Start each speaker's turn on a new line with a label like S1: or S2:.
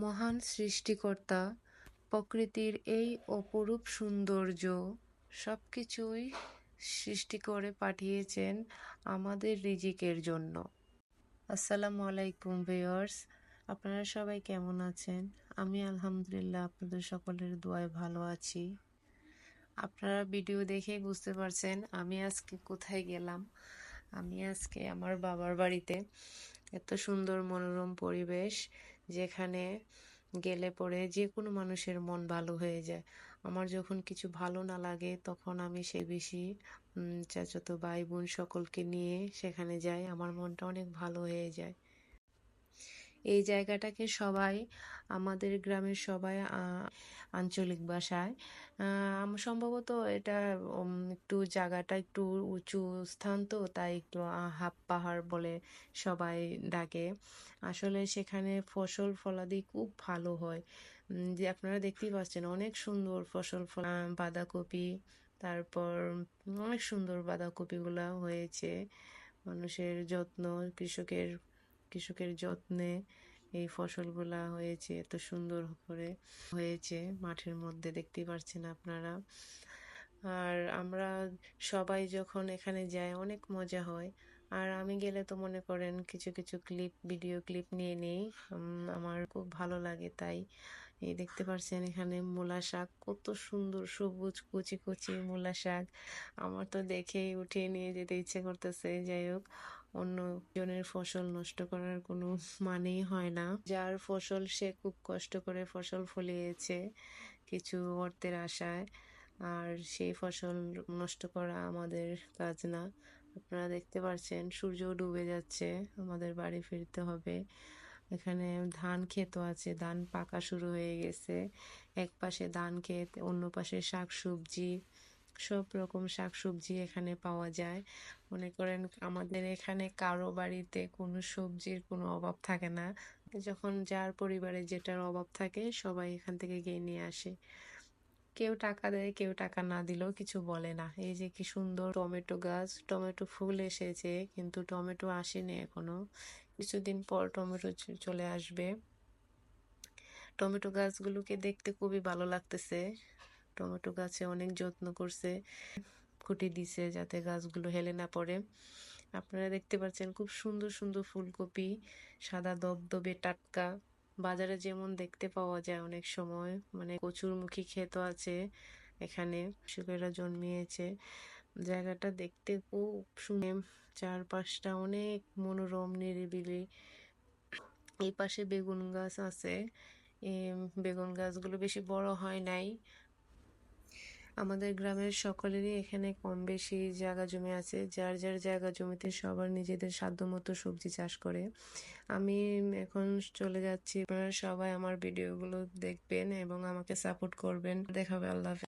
S1: মহান সৃষ্টিকর্তা প্রকৃতির এই অপরূপ সৌন্দর্য সবকিছুই সৃষ্টি করে পাঠিয়েছেন আমাদের রিজিকের জন্য। আসসালামু আলাইকুম ভিউয়ার্স, আপনারা সবাই কেমন আছেন? আমি আলহামদুলিল্লাহ আপনাদের সকলের দোয়ায় ভালো আছি। আপনারা ভিডিও দেখেই বুঝতে পারছেন আমি আজকে কোথায় গেলাম। আমি আজকে আমার বাবার বাড়িতে। এত সুন্দর মনোরম পরিবেশ, যেখানে গেলে পরে যে কোনো মানুষের মন ভালো হয়ে যায়। আমার যখন কিছু ভালো না লাগে তখন আমি সেই বেশি চাচাতো ভাই বোন সকলকে নিয়ে সেখানে যাই, আমার মনটা অনেক ভালো হয়ে যায়। এই জায়গাটাকে সবাই, আমাদের গ্রামের সবাই আঞ্চলিক ভাষায় সম্ভবত এটা একটু জায়গাটা একটু উঁচু স্থান, তো তাই একটু হাফ পাহাড় বলে সবাই ডাকে। আসলে সেখানে ফসল ফলাদি খুব ভালো হয়। যে আপনারা দেখতেই পাচ্ছেন অনেক সুন্দর ফসল বাঁধাকপি, তারপর অনেক সুন্দর বাঁধাকপিগুলা হয়েছে। মানুষের যত্ন, কৃষকের যত্নে এই ফসলগুলা হয়েছে, এত সুন্দর করে হয়েছে মাঠের মধ্যে, দেখতেই পাচ্ছেন আপনারা। আর আমরা সবাই যখন এখানে যাই অনেক মজা হয়। আর আমি গেলে তো মনে করেন কিছু কিছু ভিডিও ক্লিপ নিয়ে নেই, আমার খুব ভালো লাগে। তাই এই দেখতে পাচ্ছেন এখানে মূলা শাক, কত সুন্দর সবুজ কচি কচি মূলা শাক। আমার তো দেখেই উঠিয়ে নিয়ে যেতে ইচ্ছে করতেছে। যাই হোক, অন্য জনের ফসল নষ্ট করার কোনো মানেই হয় না। যার ফসল সে খুব কষ্ট করে ফসল ফলিয়েছে কিছু অর্থের আশায়, আর সেই ফসল নষ্ট করা আমাদের কাজ না। আপনারা দেখতে পাচ্ছেন সূর্য ডুবে যাচ্ছে, আমাদের বাড়ি ফিরতে হবে। এখানে ধান ক্ষেতও আছে, ধান পাকা শুরু হয়ে গেছে। এক পাশে ধান ক্ষেত, অন্য পাশে শাকসবজি, সব রকম শাকসবজি এখানে পাওয়া যায়। মনে করেন আমাদের এখানে কারো বাড়িতে কোনো সবজির কোনো অভাব থাকে না। যখন যার পরিবারে যেটার অভাব থাকে সবাই এখান থেকে গিয়ে নিয়ে আসে। কেউ টাকা দেয়, কেউ টাকা না দিলেও কিছু বলে না। এই যে কি সুন্দর টমেটো গাছ, টমেটো ফুল এসেছে কিন্তু টমেটো আসেনি এখনো। কিছুদিন পর টমেটো চলে আসবে। টমেটো গাছগুলোকে দেখতে খুবই ভালো লাগতেছে। টমেটো গাছে অনেক যত্ন করছে, খুঁটি দিছে যাতে গাছগুলো হেলে না পড়ে। আপনারা দেখতে পাচ্ছেন খুব সুন্দর সুন্দর ফুলকপি, সাদা দবদবে টাটকা। বাজারে যেমন দেখতে পাওয়া যায় অনেক সময়, মানে কচুরমুখী ক্ষেত আছে এখানে, কৃষকেরা জন্মিয়েছে। জায়গাটা দেখতে খুব সুন্দর, চারপাশটা অনেক মনোরম নিরিবিলি। এই পাশে বেগুন গাছ আছে, বেগুন গাছগুলো বেশি বড় হয় নাই। আমাদের গ্রামের সকলেরই এখানে কম বেশি জায়গা জমি আছে, যার যার জায়গা জমিতে সবার নিজেদের সাধ্যমতো সবজি চাষ করে। আমি এখন চলে যাচ্ছি, আপনারা সবাই আমার ভিডিওগুলো দেখবেন এবং আমাকে সাপোর্ট করবেন। দেখা হবে, আল্লাহ হাফেজ।